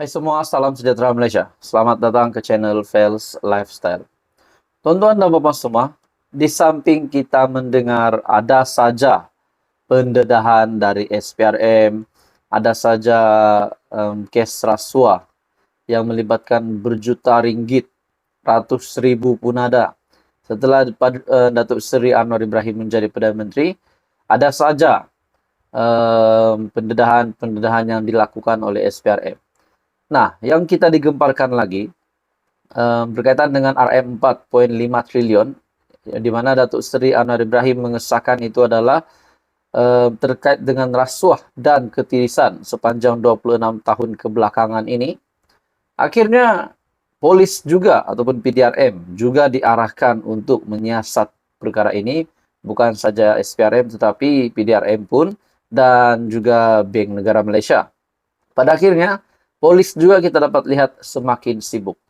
Hai semua, salam sejahtera Malaysia. Selamat datang ke channel Fels Lifestyle. Tuan-tuan dan puan semua, di samping kita mendengar ada saja pendedahan dari SPRM, ada saja kes rasuah yang melibatkan berjuta ringgit, ratus ribu pun ada. Setelah Datuk Seri Anwar Ibrahim menjadi Perdana Menteri, ada saja pendedahan yang dilakukan oleh SPRM. Nah, yang kita digemparkan lagi berkaitan dengan RM 4.5 triliun, di mana Datuk Seri Anwar Ibrahim mengesahkan itu adalah terkait dengan rasuah dan ketirisan sepanjang 26 tahun kebelakangan ini. Akhirnya, polis juga ataupun PDRM juga diarahkan untuk menyiasat perkara ini, bukan saja SPRM tetapi PDRM pun dan juga Bank Negara Malaysia. Pada akhirnya, polis juga kita dapat lihat semakin sibuk.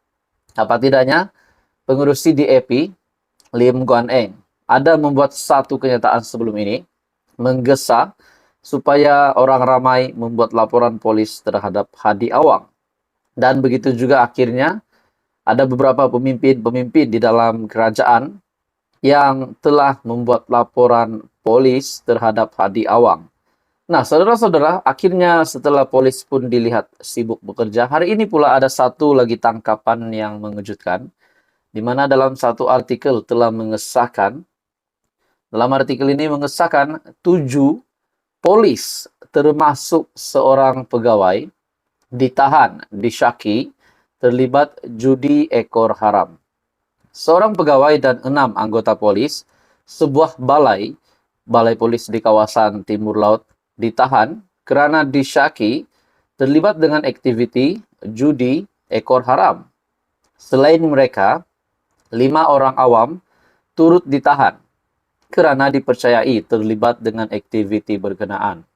Apa tidaknya, pengurus CDAP, Lim Guan Eng, ada membuat satu kenyataan sebelum ini, menggesa supaya orang ramai membuat laporan polis terhadap Hadi Awang. Dan begitu juga akhirnya, ada beberapa pemimpin-pemimpin di dalam kerajaan yang telah membuat laporan polis terhadap Hadi Awang. Nah, saudara-saudara, akhirnya setelah polis pun dilihat sibuk bekerja, hari ini pula ada satu lagi tangkapan yang mengejutkan, di mana dalam satu artikel telah mengesahkan, dalam artikel ini mengesahkan 7 polis termasuk seorang pegawai ditahan, disyaki, terlibat judi ekor haram. Seorang pegawai dan 6 anggota polis, sebuah balai polis di kawasan Timur Laut, ditahan kerana disyaki terlibat dengan aktiviti judi ekor haram. Selain mereka, 5 orang awam turut ditahan kerana dipercayai terlibat dengan aktiviti berkenaan.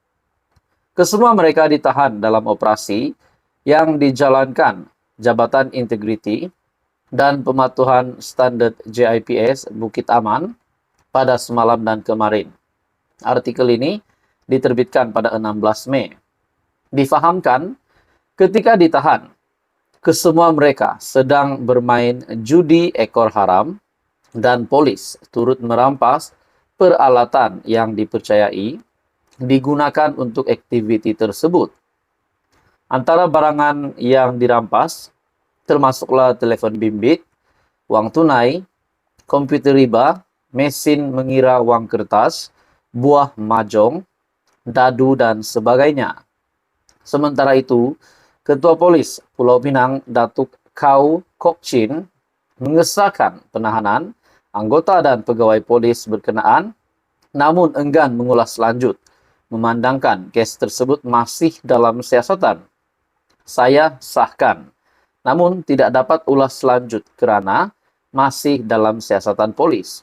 Kesemua mereka ditahan dalam operasi yang dijalankan Jabatan Integriti dan Pematuhan Standard JIPS Bukit Aman pada semalam dan kemarin. Artikel ini diterbitkan pada 16 Mei. Difahamkan, ketika ditahan, kesemua mereka sedang bermain judi ekor haram dan polis turut merampas peralatan yang dipercayai digunakan untuk aktiviti tersebut. Antara barangan yang dirampas termasuklah telefon bimbit, wang tunai, komputer riba, mesin mengira wang kertas, buah mahjong, dadu dan sebagainya. Sementara itu, Ketua Polis Pulau Pinang Datuk Kau Kok Chin mengesahkan penahanan anggota dan pegawai polis berkenaan, namun enggan mengulas lanjut, memandangkan kes tersebut masih dalam siasatan. Saya sahkan, namun tidak dapat ulas lanjut kerana masih dalam siasatan polis.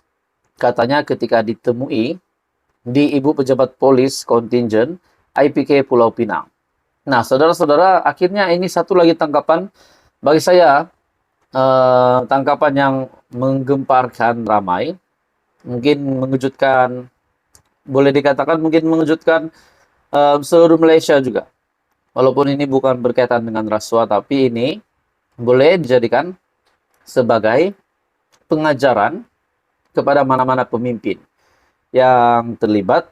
Katanya ketika ditemui di Ibu Pejabat Polis Kontingen IPK Pulau Pinang. Nah, saudara-saudara, akhirnya ini satu lagi tangkapan bagi saya, tangkapan yang menggemparkan ramai, mungkin mengejutkan, boleh dikatakan mungkin mengejutkan seluruh Malaysia juga. Walaupun ini bukan berkaitan dengan rasuah, tapi ini boleh dijadikan sebagai pengajaran kepada mana-mana pemimpin yang terlibat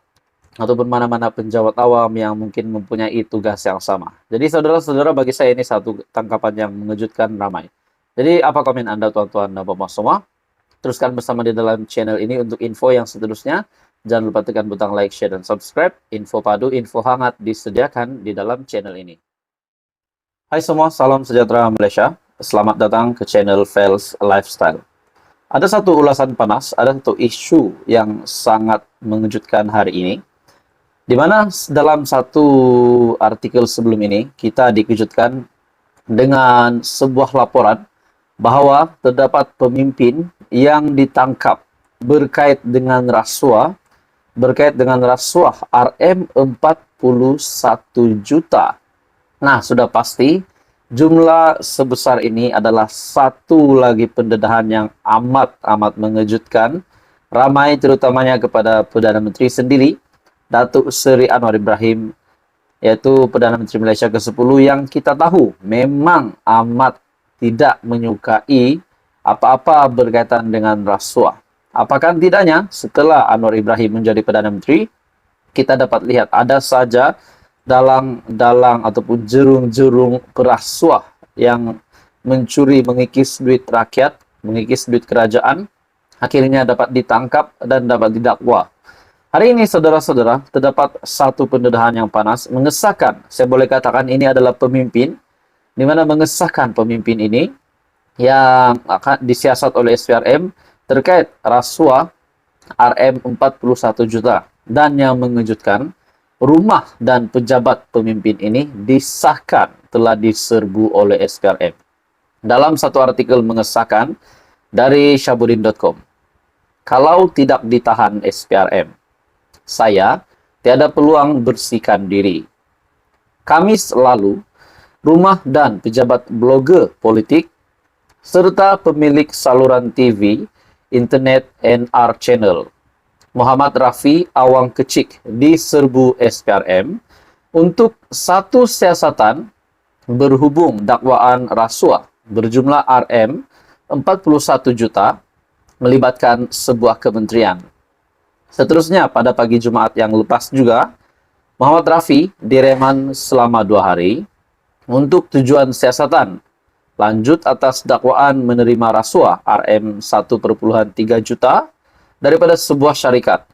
ataupun mana-mana penjawat awam yang mungkin mempunyai tugas yang sama. Jadi saudara-saudara, bagi saya ini satu tangkapan yang mengejutkan ramai. Jadi apa komen Anda tuan-tuan dan puan semua? Teruskan bersama di dalam channel ini untuk info yang seterusnya. Jangan lupa tekan butang like, share, dan subscribe. Info padu, info hangat disediakan di dalam channel ini. Hai semua, salam sejahtera Malaysia. Selamat datang ke channel Fels Lifestyle. Ada satu ulasan panas, ada satu isu yang sangat mengejutkan hari ini, di mana dalam satu artikel sebelum ini, kita dikejutkan dengan sebuah laporan bahwa terdapat pemimpin yang ditangkap berkait dengan rasuah RM 41 juta. Nah, sudah pasti jumlah sebesar ini adalah satu lagi pendedahan yang amat mengejutkan, ramai terutamanya kepada Perdana Menteri sendiri, Datuk Seri Anwar Ibrahim, yaitu Perdana Menteri Malaysia ke-10 yang kita tahu memang amat tidak menyukai apa-apa berkaitan dengan rasuah. Apakah tidaknya setelah Anwar Ibrahim menjadi Perdana Menteri, kita dapat lihat ada saja dalang-dalang ataupun jurung-jurung perasuah yang mencuri, mengikis duit rakyat, mengikis duit kerajaan, akhirnya dapat ditangkap dan dapat didakwa. Hari ini, saudara-saudara, terdapat satu pendedahan yang panas, mengesahkan, saya boleh katakan ini adalah pemimpin, di mana mengesahkan pemimpin ini yang akan disiasat oleh SPRM terkait rasuah RM41 juta. Dan yang mengejutkan, rumah dan pejabat pemimpin ini disahkan telah diserbu oleh SPRM. Dalam satu artikel mengesahkan dari syabudin.com, kalau tidak ditahan SPRM, saya tiada peluang bersihkan diri. Kamis lalu, rumah dan pejabat blogger politik serta pemilik saluran TV, internet, NR Channel, Muhammad Rafi Awang Kecik diserbu SPRM untuk satu siasatan berhubung dakwaan rasuah berjumlah RM41 juta melibatkan sebuah kementerian. Seterusnya, pada pagi Jumat yang lepas juga, Muhammad Rafi direman selama 2 hari untuk tujuan siasatan lanjut atas dakwaan menerima rasuah RM1,3 juta daripada sebuah syarikat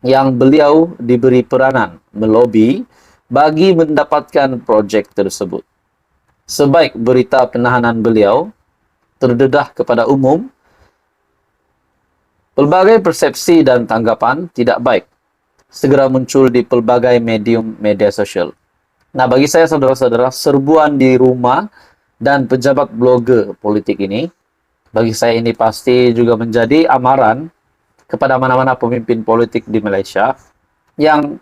yang beliau diberi peranan melobi bagi mendapatkan projek tersebut. Sebaik berita penahanan beliau terdedah kepada umum, pelbagai persepsi dan tanggapan tidak baik segera muncul di pelbagai medium media sosial. Nah, bagi saya, saudara-saudara, serbuan di rumah dan pejabat blogger politik ini, bagi saya ini pasti juga menjadi amaran kepada mana-mana pemimpin politik di Malaysia yang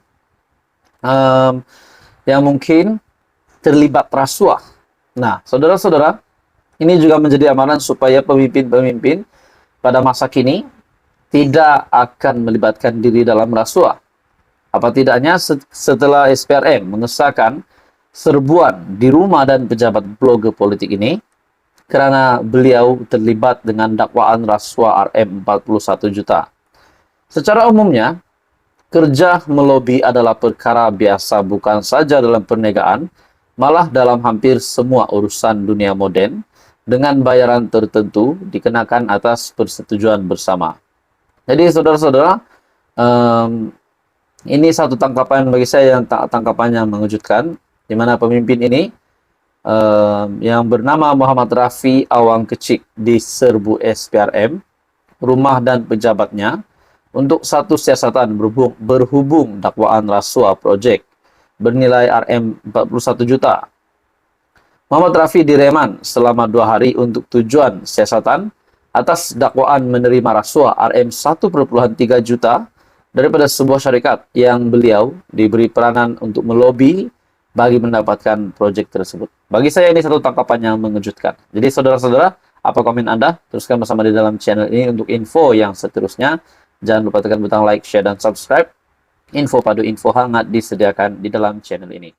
mungkin terlibat rasuah. Nah, saudara-saudara, ini juga menjadi amaran supaya pemimpin-pemimpin pada masa kini tidak akan melibatkan diri dalam rasuah. Apa tidaknya setelah SPRM mengesahkan serbuan di rumah dan pejabat blogger politik ini kerana beliau terlibat dengan dakwaan rasuah RM41 juta. Secara umumnya, kerja melobi adalah perkara biasa bukan saja dalam perniagaan, malah dalam hampir semua urusan dunia moden dengan bayaran tertentu dikenakan atas persetujuan bersama. Jadi, saudara-saudara, ini satu tangkapan bagi saya yang tangkapan yang mengejutkan, di mana pemimpin ini yang bernama Muhammad Rafi Awang Kecik diserbu SPRM, rumah dan pejabatnya, untuk satu siasatan berhubung dakwaan rasuah projek bernilai RM41 juta. Muhammad Rafi direman selama 2 hari untuk tujuan siasatan atas dakwaan menerima rasuah RM1,3 juta daripada sebuah syarikat yang beliau diberi peranan untuk melobi bagi mendapatkan projek tersebut. Bagi saya ini satu tangkapan yang mengejutkan. Jadi, saudara-saudara, apa komen Anda? Teruskan bersama di dalam channel ini untuk info yang seterusnya. Jangan lupa tekan butang like, share, dan subscribe. Info padu info hangat disediakan di dalam channel ini.